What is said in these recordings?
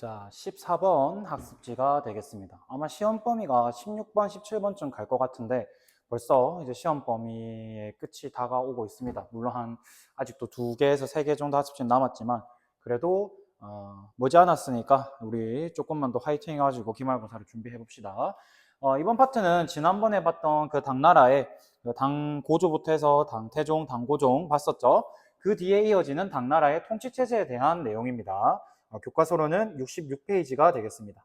자, 14번 학습지가 되겠습니다. 아마 시험 범위가 16번, 17번쯤 갈 것 같은데 벌써 이제 시험 범위의 끝이 다가오고 있습니다. 물론 아직도 2개에서 3개 정도 학습지는 남았지만 그래도 머지않았으니까 우리 조금만 더 화이팅 해가지고 기말고사를 준비해 봅시다. 이번 파트는 지난번에 봤던 그 당나라의 당 고조부터 해서 당 태종, 당 고종 봤었죠. 그 뒤에 이어지는 당나라의 통치체제에 대한 내용입니다. 교과서로는 66페이지가 되겠습니다.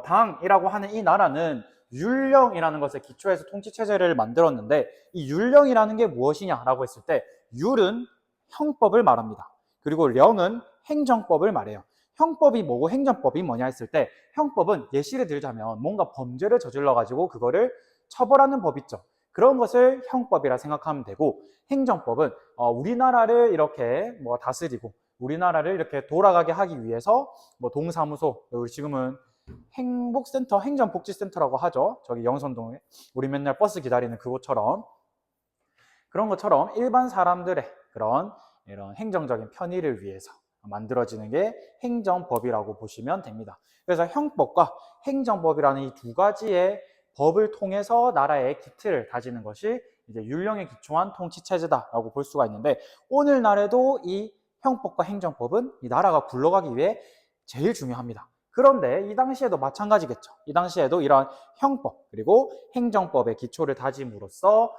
당이라고 하는 이 나라는 율령이라는 것에 기초해서 통치체제를 만들었는데 이 율령이라는 게 무엇이냐라고 했을 때 율은 형법을 말합니다. 그리고 령은 행정법을 말해요. 형법이 뭐고 행정법이 뭐냐 했을 때 형법은 예시를 들자면 뭔가 범죄를 저질러 가지고 그거를 처벌하는 법 있죠. 그런 것을 형법이라 생각하면 되고 행정법은 우리나라를 이렇게 다스리고 우리나라를 이렇게 돌아가게 하기 위해서 동사무소, 우리 지금은 행복센터, 행정복지센터라고 하죠. 저기 영선동에 우리 맨날 버스 기다리는 그곳처럼 그런 것처럼 일반 사람들의 그런 이런 행정적인 편의를 위해서 만들어지는 게 행정법이라고 보시면 됩니다. 그래서 형법과 행정법이라는 이 두 가지의 법을 통해서 나라의 기틀을 다지는 것이 이제 율령에 기초한 통치체제다라고 볼 수가 있는데 오늘날에도 이 형법과 행정법은 이 나라가 굴러가기 위해 제일 중요합니다. 그런데 이 당시에도 마찬가지겠죠. 이 당시에도 이러한 형법 그리고 행정법의 기초를 다짐으로써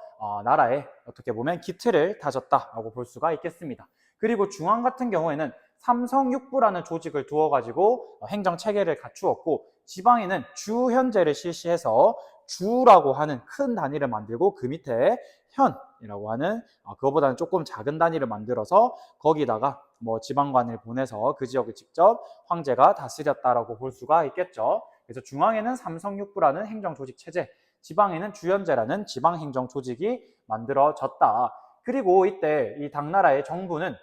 나라의 어떻게 보면 기틀을 다졌다라고 볼 수가 있겠습니다. 그리고 중앙 같은 경우에는 삼성육부라는 조직을 두어가지고 행정체계를 갖추었고 지방에는 주현제를 실시해서 주라고 하는 큰 단위를 만들고 그 밑에 현이라고 하는 그거보다는 조금 작은 단위를 만들어서 거기다가 지방관을 보내서 그 지역을 직접 황제가 다스렸다라고 볼 수가 있겠죠. 그래서 중앙에는 삼성육부라는 행정조직 체제, 지방에는 주현제라는 지방행정조직이 만들어졌다. 그리고 이때 이 당나라의 정부는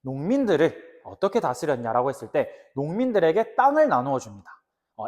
농민들을 어떻게 다스렸냐라고 했을 때 농민들에게 땅을 나누어 줍니다.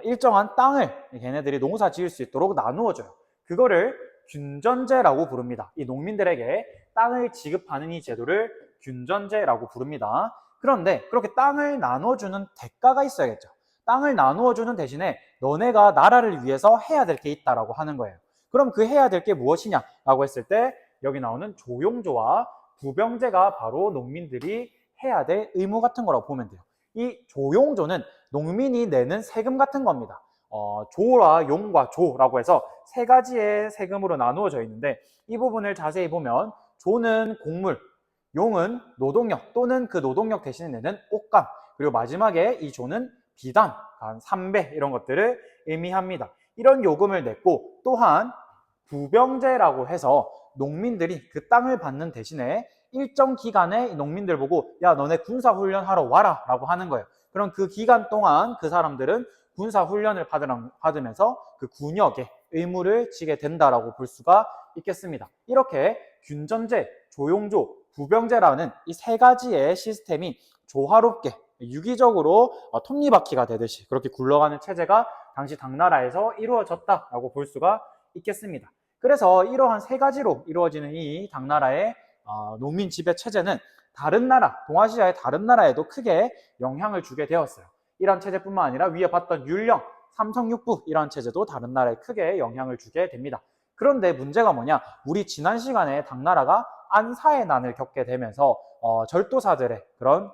일정한 땅을 걔네들이 농사 지을 수 있도록 나누어 줘요. 그거를 균전제라고 부릅니다. 이 농민들에게 땅을 지급하는 이 제도를 균전제라고 부릅니다. 그런데 그렇게 땅을 나눠주는 대가가 있어야겠죠. 땅을 나누어주는 대신에 너네가 나라를 위해서 해야 될 게 있다라고 하는 거예요. 그럼 그 해야 될 게 무엇이냐라고 했을 때 여기 나오는 조용조와 부병제가 바로 농민들이 해야 될 의무 같은 거라고 보면 돼요. 이 조용조는 농민이 내는 세금 같은 겁니다. 조와 용과 조라고 해서 세 가지의 세금으로 나누어져 있는데 이 부분을 자세히 보면 조는 곡물, 용은 노동력 또는 그 노동력 대신에 내는 옷감, 그리고 마지막에 이 조는 비단, 한 3배 이런 것들을 의미합니다. 이런 요금을 냈고 또한 부병제라고 해서 농민들이 그 땅을 받는 대신에 일정 기간에 농민들 보고 야 너네 군사훈련하러 와라 라고 하는 거예요. 그럼 그 기간 동안 그 사람들은 군사훈련을 받으면서 그 군역에 의무를 지게 된다라고 볼 수가 있겠습니다. 이렇게 균전제, 조용조, 부병제라는 이 세 가지의 시스템이 조화롭게 유기적으로 톱니바퀴가 되듯이 그렇게 굴러가는 체제가 당시 당나라에서 이루어졌다라고 볼 수가 있겠습니다. 그래서 이러한 세 가지로 이루어지는 이 당나라의 농민 지배 체제는 다른 나라, 동아시아의 다른 나라에도 크게 영향을 주게 되었어요. 이런 체제뿐만 아니라 위에 봤던 율령, 삼성육부 이런 체제도 다른 나라에 크게 영향을 주게 됩니다. 그런데 문제가 뭐냐? 우리 지난 시간에 당나라가 안사의 난을 겪게 되면서 절도사들의 그런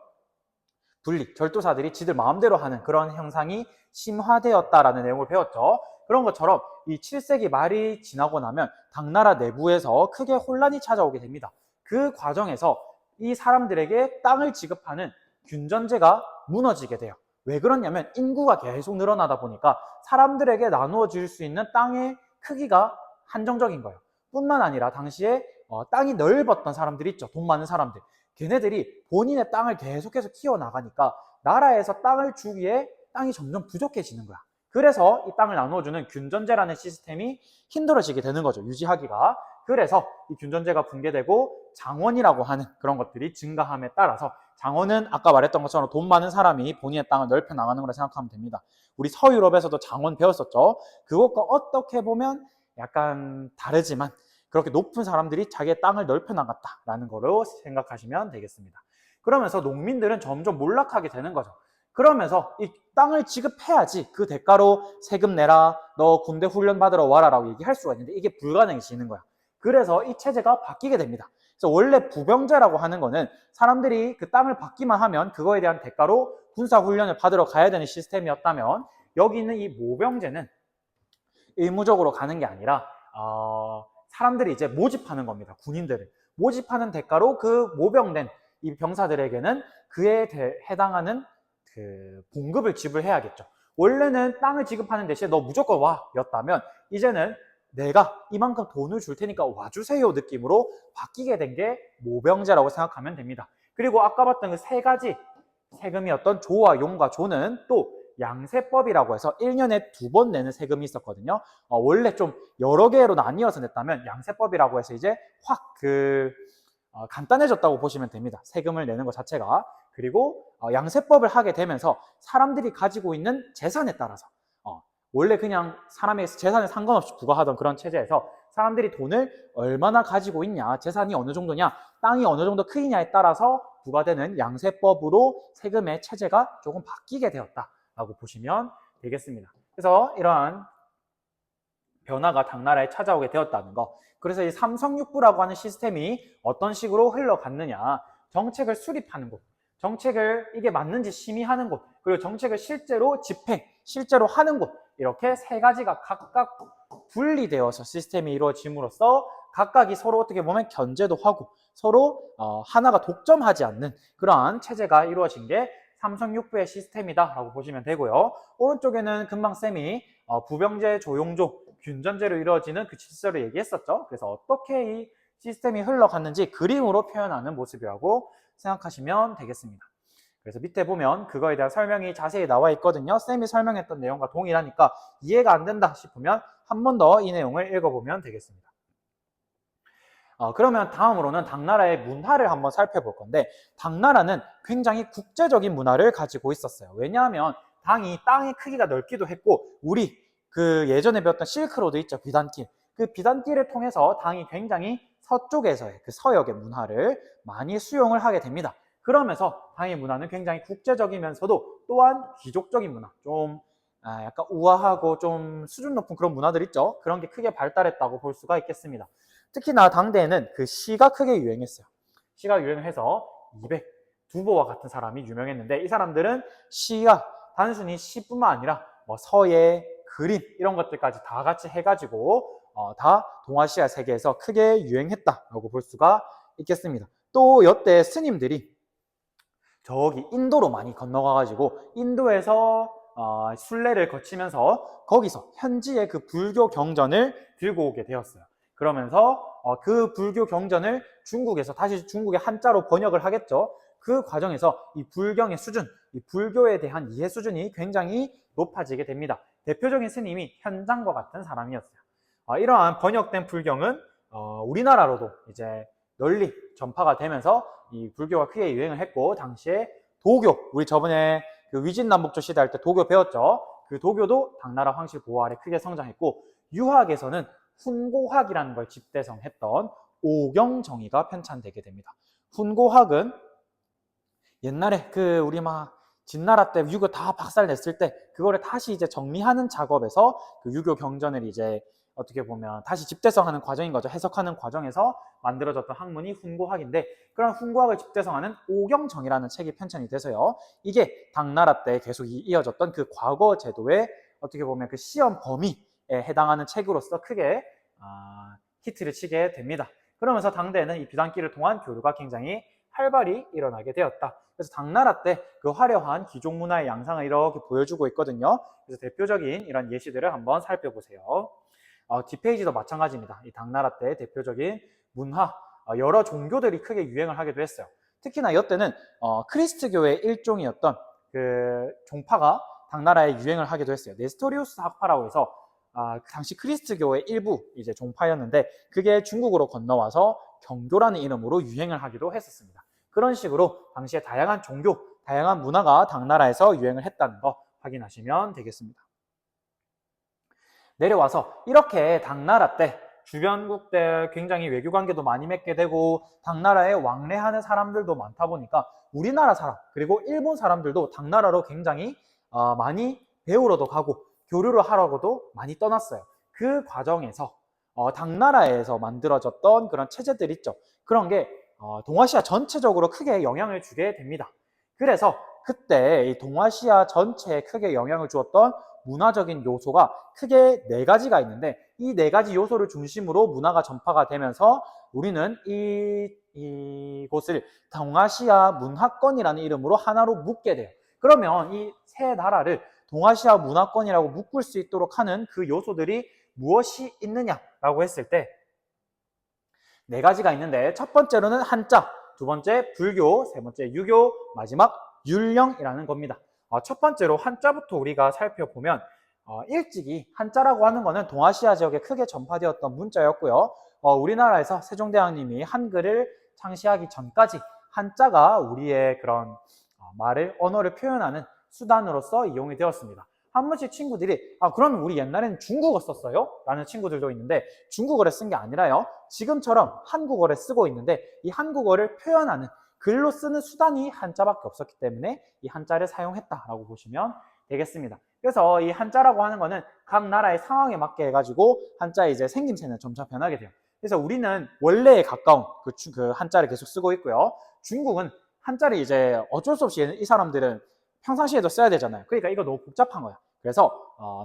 분리, 절도사들이 지들 마음대로 하는 그런 형상이 심화되었다라는 내용을 배웠죠. 그런 것처럼 이 7세기 말이 지나고 나면 당나라 내부에서 크게 혼란이 찾아오게 됩니다. 그 과정에서 이 사람들에게 땅을 지급하는 균전제가 무너지게 돼요. 왜 그러냐면 인구가 계속 늘어나다 보니까 사람들에게 나누어 줄 수 있는 땅의 크기가 한정적인 거예요. 뿐만 아니라 당시에 땅이 넓었던 사람들이 있죠. 돈 많은 사람들. 걔네들이 본인의 땅을 계속해서 키워나가니까 나라에서 땅을 주기에 땅이 점점 부족해지는 거야. 그래서 이 땅을 나누어주는 균전제라는 시스템이 힘들어지게 되는 거죠. 유지하기가. 그래서 이 균전제가 붕괴되고 장원이라고 하는 그런 것들이 증가함에 따라서 장원은 아까 말했던 것처럼 돈 많은 사람이 본인의 땅을 넓혀 나가는 거라 생각하면 됩니다. 우리 서유럽에서도 장원 배웠었죠. 그것과 어떻게 보면 약간 다르지만 그렇게 높은 사람들이 자기의 땅을 넓혀 나갔다라는 거로 생각하시면 되겠습니다. 그러면서 농민들은 점점 몰락하게 되는 거죠. 그러면서 이 땅을 지급해야지 그 대가로 세금 내라, 너 군대 훈련 받으러 와라라고 얘기할 수가 있는데 이게 불가능해지는 거야. 그래서 이 체제가 바뀌게 됩니다. 그래서 원래 부병제라고 하는 거는 사람들이 그 땅을 받기만 하면 그거에 대한 대가로 군사 훈련을 받으러 가야 되는 시스템이었다면 여기 있는 이 모병제는 의무적으로 가는 게 아니라 사람들이 이제 모집하는 겁니다. 군인들을 모집하는 대가로 그 모병된 이 병사들에게는 그에 해당하는 그 봉급을 지불해야겠죠. 원래는 땅을 지급하는 대신에 너 무조건 와 였다면 이제는 내가 이만큼 돈을 줄 테니까 와주세요 느낌으로 바뀌게 된 게 모병제라고 생각하면 됩니다. 그리고 아까 봤던 그 세 가지 세금이었던 조와 용과 조는 또 양세법이라고 해서 1년에 2번 내는 세금이 있었거든요. 원래 좀 여러 개로 나뉘어서 냈다면 양세법이라고 해서 이제 확 간단해졌다고 보시면 됩니다. 세금을 내는 것 자체가. 그리고 양세법을 하게 되면서 사람들이 가지고 있는 재산에 따라서 원래 그냥 사람의 재산에 상관없이 부과하던 그런 체제에서 사람들이 돈을 얼마나 가지고 있냐, 재산이 어느 정도냐, 땅이 어느 정도 크기냐에 따라서 부과되는 양세법으로 세금의 체제가 조금 바뀌게 되었다라고 보시면 되겠습니다. 그래서 이러한 변화가 당나라에 찾아오게 되었다는 거. 그래서 이 삼성육부라고 하는 시스템이 어떤 식으로 흘러갔느냐. 정책을 수립하는 곳, 정책을 이게 맞는지 심의하는 곳, 그리고 정책을 실제로 집행, 실제로 하는 곳, 이렇게 세 가지가 각각 분리되어서 시스템이 이루어짐으로써 각각이 서로 어떻게 보면 견제도 하고 서로 하나가 독점하지 않는 그러한 체제가 이루어진 게 삼성육부의 시스템이다 라고 보시면 되고요. 오른쪽에는 금방 쌤이 부병제, 조용조, 균전제로 이루어지는 그 질서를 얘기했었죠. 그래서 어떻게 이 시스템이 흘러갔는지 그림으로 표현하는 모습이라고 생각하시면 되겠습니다. 그래서 밑에 보면 그거에 대한 설명이 자세히 나와 있거든요. 쌤이 설명했던 내용과 동일하니까 이해가 안 된다 싶으면 한 번 더 이 내용을 읽어보면 되겠습니다. 그러면 다음으로는 당나라의 문화를 한번 살펴볼 건데 당나라는 굉장히 국제적인 문화를 가지고 있었어요. 왜냐하면 당이 땅의 크기가 넓기도 했고 우리 그 예전에 배웠던 실크로드 있죠. 비단길. 그 비단길을 통해서 당이 굉장히 서쪽에서의 그 서역의 문화를 많이 수용을 하게 됩니다. 그러면서 당의 문화는 굉장히 국제적이면서도 또한 귀족적인 문화, 좀 약간 우아하고 좀 수준 높은 그런 문화들 있죠. 그런 게 크게 발달했다고 볼 수가 있겠습니다. 특히나 당대에는 그 시가 크게 유행했어요. 시가 유행해서 200, 두보와 같은 사람이 유명했는데 이 사람들은 시가 단순히 시뿐만 아니라 뭐 서예, 그림 이런 것들까지 다 같이 해가지고 다 동아시아 세계에서 크게 유행했다라고 볼 수가 있겠습니다. 또 이때 스님들이 저기 인도로 많이 건너가가지고 인도에서 순례를 거치면서 거기서 현지의 그 불교 경전을 들고 오게 되었어요. 그러면서 그 불교 경전을 중국에서 다시 중국의 한자로 번역을 하겠죠. 그 과정에서 이 불경의 수준, 이 불교에 대한 이해 수준이 굉장히 높아지게 됩니다. 대표적인 스님이 현장과 같은 사람이었어요. 이러한 번역된 불경은 우리나라로도 이제 널리 전파가 되면서 이 불교가 크게 유행을 했고 당시에 도교, 우리 저번에 그 위진남북조 시대 할 때 도교 배웠죠. 그 도교도 당나라 황실 보호 아래 크게 성장했고 유학에서는 훈고학이라는 걸 집대성했던 오경정의가 편찬되게 됩니다. 훈고학은 옛날에 그 우리 막 진나라 때 유교 다 박살냈을 때 그거를 다시 이제 정리하는 작업에서 그 유교 경전을 이제 어떻게 보면 다시 집대성하는 과정인 거죠. 해석하는 과정에서 만들어졌던 학문이 훈고학인데 그런 훈고학을 집대성하는 오경정이라는 책이 편찬이 돼서요. 이게 당나라 때 계속 이어졌던 그 과거 제도의 어떻게 보면 그 시험 범위에 해당하는 책으로서 크게 히트를 치게 됩니다. 그러면서 당대에는 이 비단길을 통한 교류가 굉장히 활발히 일어나게 되었다. 그래서 당나라 때 그 화려한 귀족 문화의 양상을 이렇게 보여주고 있거든요. 그래서 대표적인 이런 예시들을 한번 살펴보세요. 뒷페이지도 마찬가지입니다. 이 당나라 때 대표적인 문화, 여러 종교들이 크게 유행을 하기도 했어요. 특히나 이때는 크리스트교의 일종이었던 그 종파가 당나라에 유행을 하기도 했어요. 네스토리우스 학파라고 해서 그 당시 크리스트교의 일부 이제 종파였는데 그게 중국으로 건너와서 경교라는 이름으로 유행을 하기도 했었습니다. 그런 식으로 당시에 다양한 종교, 다양한 문화가 당나라에서 유행을 했다는 거 확인하시면 되겠습니다. 내려와서 이렇게 당나라 때 주변국들 굉장히 외교 관계도 많이 맺게 되고 당나라에 왕래하는 사람들도 많다 보니까 우리나라 사람 그리고 일본 사람들도 당나라로 굉장히 많이 배우러도 가고 교류를 하려고도 많이 떠났어요. 그 과정에서 당나라에서 만들어졌던 그런 체제들 있죠. 그런 게 동아시아 전체적으로 크게 영향을 주게 됩니다. 그래서 그때 이 동아시아 전체에 크게 영향을 주었던 문화적인 요소가 크게 4가지가 있는데 이 4가지 요소를 중심으로 문화가 전파가 되면서 우리는 이곳을 동아시아 문화권이라는 이름으로 하나로 묶게 돼요. 그러면 이 세 나라를 동아시아 문화권이라고 묶을 수 있도록 하는 그 요소들이 무엇이 있느냐라고 했을 때 4가지가 있는데 첫 번째로는 한자, 두 번째 불교, 세 번째 유교, 마지막 율령이라는 겁니다. 첫 번째로 한자부터 우리가 살펴보면 일찍이 한자라고 하는 것은 동아시아 지역에 크게 전파되었던 문자였고요. 우리나라에서 세종대왕님이 한글을 창시하기 전까지 한자가 우리의 그런 언어를 표현하는 수단으로서 이용이 되었습니다. 한 번씩 친구들이 그럼 우리 옛날에는 중국어 썼어요? 라는 친구들도 있는데 중국어를 쓴 게 아니라요. 지금처럼 한국어를 쓰고 있는데 이 한국어를 표현하는 글로 쓰는 수단이 한자밖에 없었기 때문에 이 한자를 사용했다라고 보시면 되겠습니다. 그래서 이 한자라고 하는 거는 각 나라의 상황에 맞게 해가지고 한자의 이제 생김새는 점차 변하게 돼요. 그래서 우리는 원래에 가까운 그 한자를 계속 쓰고 있고요. 중국은 한자를 이제 어쩔 수 없이 이 사람들은 평상시에도 써야 되잖아요. 그러니까 이거 너무 복잡한 거야. 그래서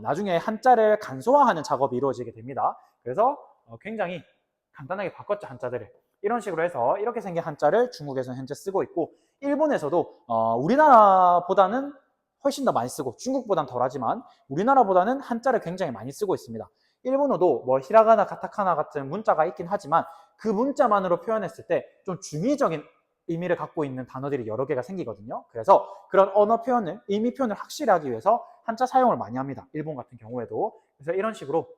나중에 한자를 간소화하는 작업이 이루어지게 됩니다. 그래서 굉장히 간단하게 바꿨죠, 한자들을. 이런 식으로 해서 이렇게 생긴 한자를 중국에서는 현재 쓰고 있고 일본에서도 우리나라보다는 훨씬 더 많이 쓰고 중국보다는 덜하지만 우리나라보다는 한자를 굉장히 많이 쓰고 있습니다. 일본어도 뭐 히라가나 가타카나 같은 문자가 있긴 하지만 그 문자만으로 표현했을 때 좀 중의적인 의미를 갖고 있는 단어들이 여러 개가 생기거든요. 그래서 그런 언어 표현을, 의미 표현을 확실히 하기 위해서 한자 사용을 많이 합니다. 일본 같은 경우에도. 그래서 이런 식으로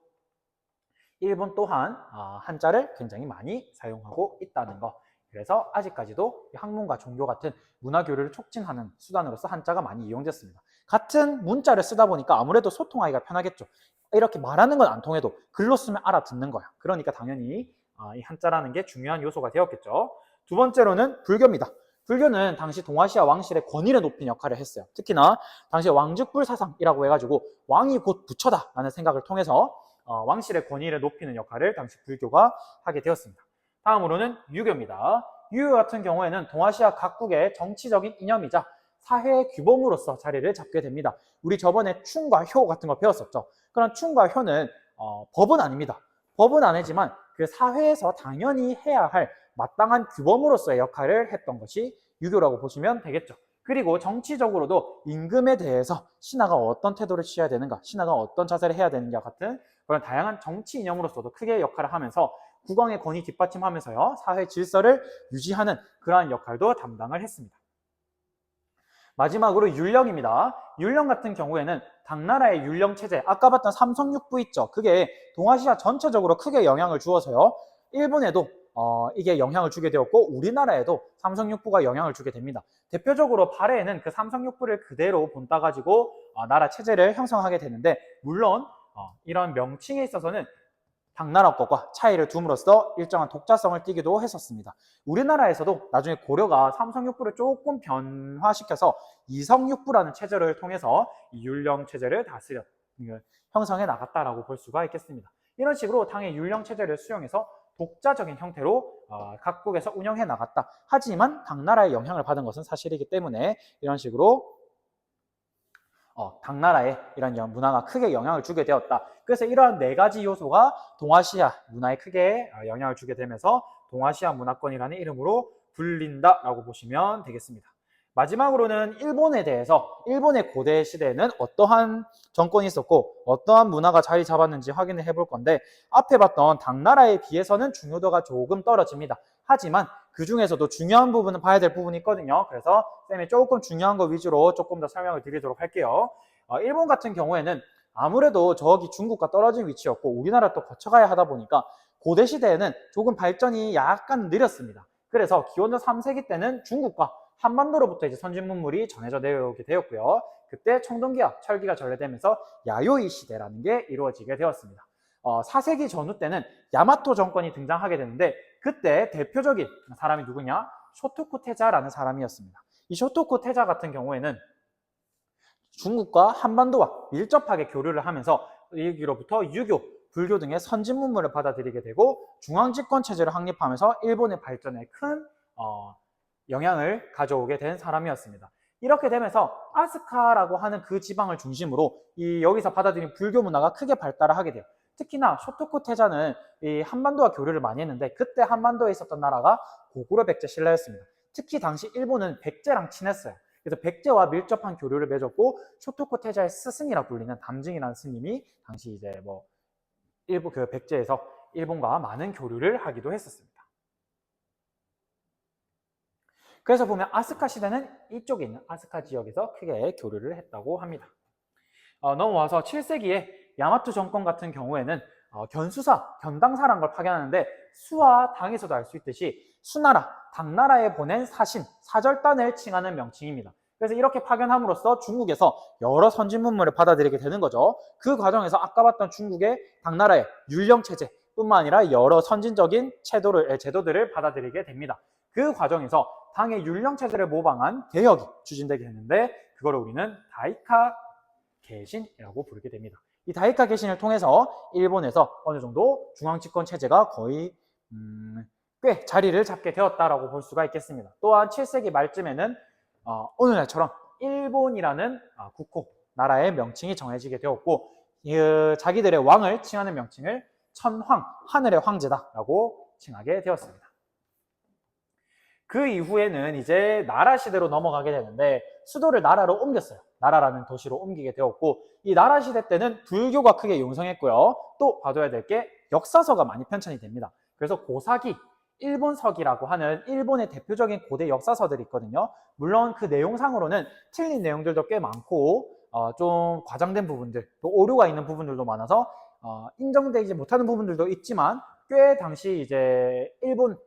일본 또한 한자를 굉장히 많이 사용하고 있다는 거. 그래서 아직까지도 학문과 종교 같은 문화 교류를 촉진하는 수단으로서 한자가 많이 이용됐습니다. 같은 문자를 쓰다 보니까 아무래도 소통하기가 편하겠죠. 이렇게 말하는 건 안 통해도 글로 쓰면 알아듣는 거야. 그러니까 당연히 이 한자라는 게 중요한 요소가 되었겠죠. 두 번째로는 불교입니다. 불교는 당시 동아시아 왕실의 권위를 높인 역할을 했어요. 특히나 당시 왕즉불 사상이라고 해가지고 왕이 곧 부처다 라는 생각을 통해서 왕실의 권위를 높이는 역할을 당시 불교가 하게 되었습니다. 다음으로는 유교입니다. 유교 같은 경우에는 동아시아 각국의 정치적인 이념이자 사회의 규범으로서 자리를 잡게 됩니다. 우리 저번에 충과 효 같은 거 배웠었죠. 그런 충과 효는 법은 아닙니다. 법은 아니지만 그 사회에서 당연히 해야 할 마땅한 규범으로서의 역할을 했던 것이 유교라고 보시면 되겠죠. 그리고 정치적으로도 임금에 대해서 신하가 어떤 태도를 취해야 되는가, 신하가 어떤 자세를 해야 되는가 같은 그런 다양한 정치 이념으로서도 크게 역할을 하면서 국왕의 권위 뒷받침하면서요, 사회 질서를 유지하는 그러한 역할도 담당을 했습니다. 마지막으로 율령입니다. 율령 같은 경우에는 당나라의 율령 체제, 아까 봤던 삼성육부 있죠. 그게 동아시아 전체적으로 크게 영향을 주어서요. 일본에도 이게 영향을 주게 되었고 우리나라에도 삼성육부가 영향을 주게 됩니다. 대표적으로 발해에는 그 삼성육부를 그대로 본따 가지고 나라 체제를 형성하게 되는데 물론 이런 명칭에 있어서는 당나라 것과 차이를 둠으로써 일정한 독자성을 띠기도 했었습니다. 우리나라에서도 나중에 고려가 삼성육부를 조금 변화시켜서 이성육부라는 체제를 통해서 이 율령 체제를 다스려 형성해 나갔다라고 볼 수가 있겠습니다. 이런 식으로 당의 율령 체제를 수용해서 독자적인 형태로 각국에서 운영해 나갔다. 하지만 당나라의 영향을 받은 것은 사실이기 때문에 이런 식으로 당나라에 이런 문화가 크게 영향을 주게 되었다. 그래서 이러한 4가지 요소가 동아시아 문화에 크게 영향을 주게 되면서 동아시아 문화권이라는 이름으로 불린다라고 보시면 되겠습니다. 마지막으로는 일본에 대해서 일본의 고대 시대에는 어떠한 정권이 있었고 어떠한 문화가 자리 잡았는지 확인을 해볼 건데 앞에 봤던 당나라에 비해서는 중요도가 조금 떨어집니다. 하지만 그 중에서도 중요한 부분은 봐야 될 부분이 있거든요. 그래서 쌤이 조금 중요한 거 위주로 조금 더 설명을 드리도록 할게요. 일본 같은 경우에는 아무래도 저기 중국과 떨어진 위치였고 우리나라 또 거쳐가야 하다 보니까 고대 시대에는 조금 발전이 약간 느렸습니다. 그래서 기원전 3세기 때는 중국과 한반도로부터 이제 선진문물이 전해져 내려오게 되었고요. 그때 청동기와 철기가 전래되면서 야요이 시대라는 게 이루어지게 되었습니다. 4세기 전후 때는 야마토 정권이 등장하게 되는데 그때 대표적인 사람이 누구냐? 쇼토쿠 태자라는 사람이었습니다. 이 쇼토쿠 태자 같은 경우에는 중국과 한반도와 밀접하게 교류를 하면서 여기로부터 유교, 불교 등의 선진 문물을 받아들이게 되고 중앙집권 체제를 확립하면서 일본의 발전에 큰 영향을 가져오게 된 사람이었습니다. 이렇게 되면서 아스카라고 하는 그 지방을 중심으로 여기서 받아들인 불교 문화가 크게 발달을 하게 돼요. 특히나 쇼토쿠 태자는 이 한반도와 교류를 많이 했는데 그때 한반도에 있었던 나라가 고구려 백제 신라였습니다. 특히 당시 일본은 백제랑 친했어요. 그래서 백제와 밀접한 교류를 맺었고 쇼토쿠 태자의 스승이라 불리는 담징이라는 스님이 당시 이제 일본 그 백제에서 일본과 많은 교류를 하기도 했었습니다. 그래서 보면 아스카 시대는 이쪽에 있는 아스카 지역에서 크게 교류를 했다고 합니다. 넘어와서 7세기에 야마토 정권 같은 경우에는 견수사, 견당사라는 걸 파견하는데 수와 당에서도 알 수 있듯이 수나라, 당나라에 보낸 사신, 사절단을 칭하는 명칭입니다. 그래서 이렇게 파견함으로써 중국에서 여러 선진 문물을 받아들이게 되는 거죠. 그 과정에서 아까 봤던 중국의 당나라의 율령체제 뿐만 아니라 여러 선진적인 제도들을 받아들이게 됩니다. 그 과정에서 당의 율령체제를 모방한 개혁이 추진되게 되는데 그걸 우리는 다이카 개신이라고 부르게 됩니다. 이 다이카 개신을 통해서 일본에서 어느 정도 중앙집권 체제가 거의 꽤 자리를 잡게 되었다라고 볼 수가 있겠습니다. 또한 7세기 말쯤에는 오늘날처럼 일본이라는 국호, 나라의 명칭이 정해지게 되었고 자기들의 왕을 칭하는 명칭을 천황, 하늘의 황제다라고 칭하게 되었습니다. 그 이후에는 이제 나라 시대로 넘어가게 되는데 수도를 나라로 옮겼어요. 나라라는 도시로 옮기게 되었고 이 나라 시대 때는 불교가 크게 용성했고요. 또 봐둬야 될 게 역사서가 많이 편찬이 됩니다. 그래서 고사기, 일본서기라고 하는 일본의 대표적인 고대 역사서들이 있거든요. 물론 그 내용상으로는 틀린 내용들도 꽤 많고 좀 과장된 부분들, 또 오류가 있는 부분들도 많아서 인정되지 못하는 부분들도 있지만 꽤 당시 이제 일본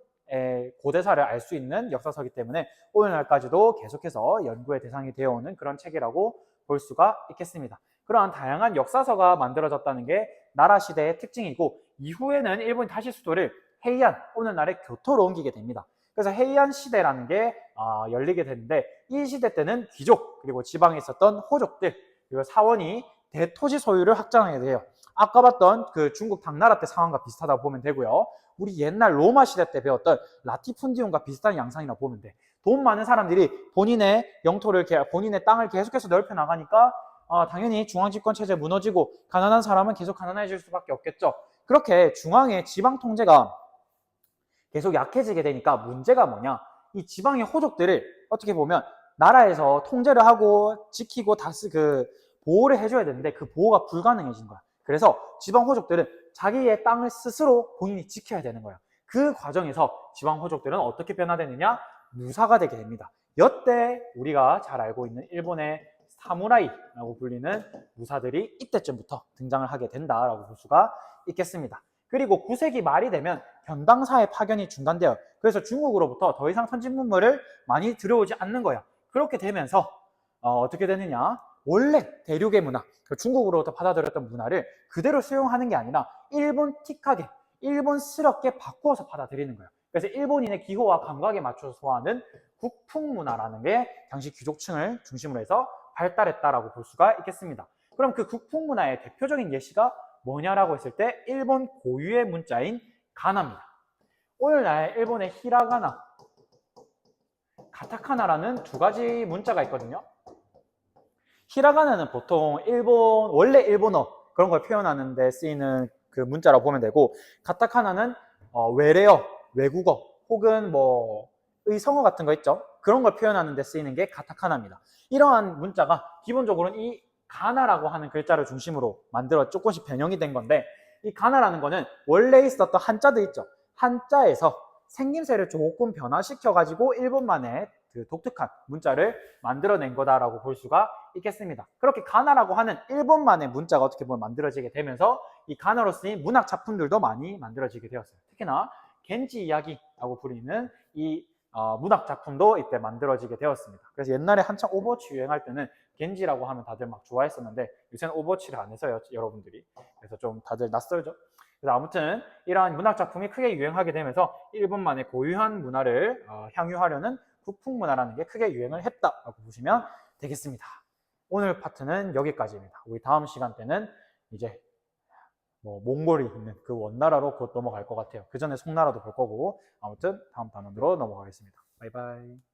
고대사를 알 수 있는 역사서이기 때문에 오늘날까지도 계속해서 연구의 대상이 되어오는 그런 책이라고 볼 수가 있겠습니다. 그러한 다양한 역사서가 만들어졌다는 게 나라 시대의 특징이고 이후에는 일본이 다시 수도를 헤이안, 오늘날의 교토로 옮기게 됩니다. 그래서 헤이안 시대라는 게 열리게 되는데 이 시대 때는 귀족 그리고 지방에 있었던 호족들 그리고 사원이 대토지 소유를 확장하게 돼요. 아까 봤던 그 중국 당나라 때 상황과 비슷하다고 보면 되고요. 우리 옛날 로마 시대 때 배웠던 라티푼디움과 비슷한 양상이라고 보면 돼. 돈 많은 사람들이 본인의 영토를, 본인의 땅을 계속해서 넓혀 나가니까 당연히 중앙집권 체제 무너지고 가난한 사람은 계속 가난해질 수밖에 없겠죠. 그렇게 중앙의 지방 통제가 계속 약해지게 되니까 문제가 뭐냐? 이 지방의 호족들을 어떻게 보면 나라에서 통제를 하고 지키고 보호를 해줘야 되는데 그 보호가 불가능해진 거야. 그래서 지방 호족들은 자기의 땅을 스스로 본인이 지켜야 되는 거야. 그 과정에서 지방 호족들은 어떻게 변화되느냐? 무사가 되게 됩니다. 여태 우리가 잘 알고 있는 일본의 사무라이라고 불리는 무사들이 이때쯤부터 등장을 하게 된다라고 볼 수가 있겠습니다. 그리고 9세기 말이 되면 견당사의 파견이 중단돼요. 그래서 중국으로부터 더 이상 선진 문물을 많이 들어오지 않는 거예요. 그렇게 되면서 어떻게 되느냐? 원래 대륙의 문화, 중국으로부터 받아들였던 문화를 그대로 수용하는 게 아니라 일본틱하게, 일본스럽게 바꾸어서 받아들이는 거예요. 그래서 일본인의 기호와 감각에 맞춰서 소화하는 국풍문화라는 게 당시 귀족층을 중심으로 해서 발달했다라고 볼 수가 있겠습니다. 그럼 그 국풍문화의 대표적인 예시가 뭐냐라고 했을 때 일본 고유의 문자인 가나입니다. 오늘날 일본의 히라가나, 가타카나라는 두 가지 문자가 있거든요. 히라가나는 보통 원래 일본어 그런 걸 표현하는 데 쓰이는 그 문자라고 보면 되고 가타카나는 외래어, 외국어 혹은 의성어 같은 거 있죠. 그런 걸 표현하는 데 쓰이는 게 가타카나입니다. 이러한 문자가 기본적으로는 이 가나라고 하는 글자를 중심으로 만들어 조금씩 변형이 된 건데 이 가나라는 거는 원래 있었던 한자도 있죠. 한자에서 생김새를 조금 변화시켜 가지고 일본만의 그 독특한 문자를 만들어낸 거다라고 볼 수가 있겠습니다. 그렇게 가나라고 하는 일본만의 문자가 어떻게 보면 만들어지게 되면서 이 가나로 쓰인 문학 작품들도 많이 만들어지게 되었어요. 특히나 겐지 이야기라고 부르는 이 문학 작품도 이때 만들어지게 되었습니다. 그래서 옛날에 한창 오버워치 유행할 때는 겐지라고 하면 다들 막 좋아했었는데 요새는 오버워치를 안 해서요, 여러분들이. 그래서 좀 다들 낯설죠. 그래서 아무튼 이러한 문학 작품이 크게 유행하게 되면서 일본만의 고유한 문화를 향유하려는 국풍 문화라는 게 크게 유행을 했다라고 보시면 되겠습니다. 오늘 파트는 여기까지입니다. 우리 다음 시간 때는 이제 뭐 몽골이 있는 그 원나라로 곧 넘어갈 것 같아요. 그 전에 송나라도 볼 거고 아무튼 다음 단원으로 넘어가겠습니다. 바이바이.